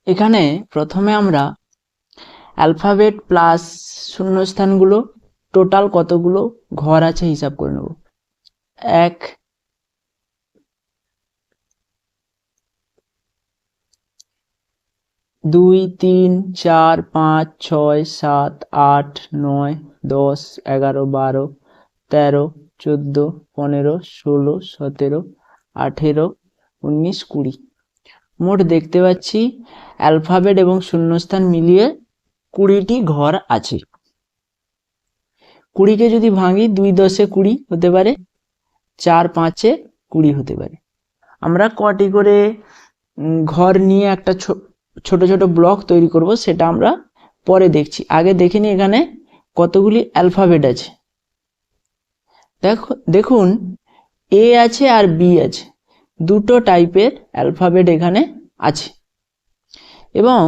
এখানে প্রথমে আমরা অ্যালফাবেট প্লাস শূন্যস্থানগুলো টোটাল কতগুলো ঘর আছে হিসাব করে নেব। 1 2 3 4 5 6 7 8 9 10 11 12 13 14 15 16 17 18 19 20। মোট দেখতে পাচ্ছি অ্যালফাবেট এবং শূন্যস্থান মিলিয়ে 20টি ঘর আছে। 20কে যদি ভাঙি 2 10 20 হতে পারে, 4 5 20 হতে পারে। আমরা কটি করে ঘর নিয়ে একটা ছোট ছোট ব্লক তৈরি করব সেটা আমরা পরে দেখছি। আগে দেখে নিই এখানে কতগুলি অ্যালফাবেট আছে। দেখুন এ আছে আর বি আছে, দুটো টাইপের অ্যালফাবেট এখানে আছে এবং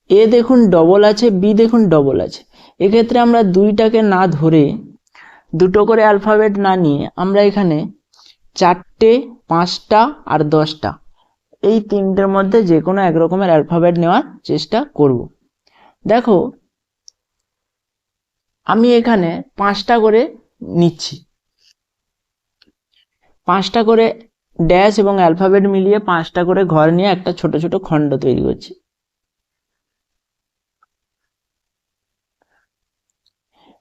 এ দেখুন ডবল আছে, বি দেখুন ডবল আছে। এক্ষেত্রে আমরা দুইটাকে না ধরে দুটো করে অ্যালফাবেট না নিয়ে আমরা এখানে 4টে 5টা আর 10টা এই তিনটের মধ্যে যে কোনো এক রকমের অ্যালফাবেট নেওয়ার চেষ্টা করব। দেখো আমি এখানে 5টা করে নিচ্ছি, 5টা করে ড্যাশ এবং অ্যালফাবেট মিলিয়ে 5টা করে ঘর নিয়ে একটা ছোট ছোট খণ্ড তৈরি করছি।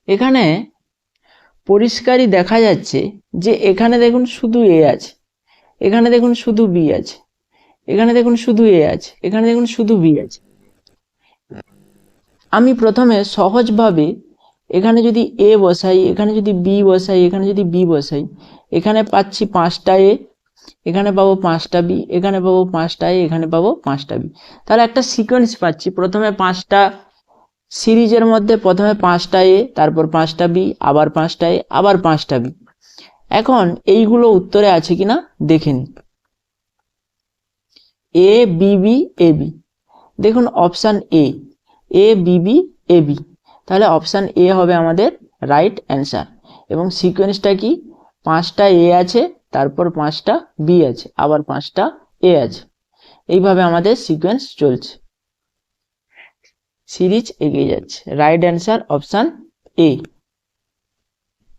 এখানে পরিষ্কারই দেখা যাচ্ছে যে এখানে দেখুন শুধু এ আছে, এখানে দেখুন শুধু বি আছে, এখানে দেখুন শুধু এ আছে, এখানে দেখুন শুধু বি আছে। আমি প্রথমে সহজভাবে এখানে যদি এ বসাই, এখানে যদি বি বসাই, এখানে যদি বি বসাই, এখানে পাচ্ছি 5টা এ, এখানে পাবো 5টা বি, এখানে পাবো 5টা এ, এখানে পাবো 5টা বি। তাহলে একটা সিকোয়েন্স পাচ্ছি। প্রথমে 5টা সিরিজের মধ্যে প্রথমে 5টা এ, তারপর 5টা বি, আবার 5টা এ, আবার 5টা বি। এখন এইগুলো উত্তরে আছে কিনা দেখে নিই। A B B A B, দেখুন option A B B A B, তাহলে অপশান এ হবে আমাদের রাইট অ্যান্সার। এবং সিকোয়েন্সটা কি, 5টা এ আছে, তারপর 5টা বি আছে, আবার 5টা এ আছে। এইভাবে আমাদের সিকোয়েন্স চলছে, সিরিজ এগিয়ে যাচ্ছে। Right answer option A.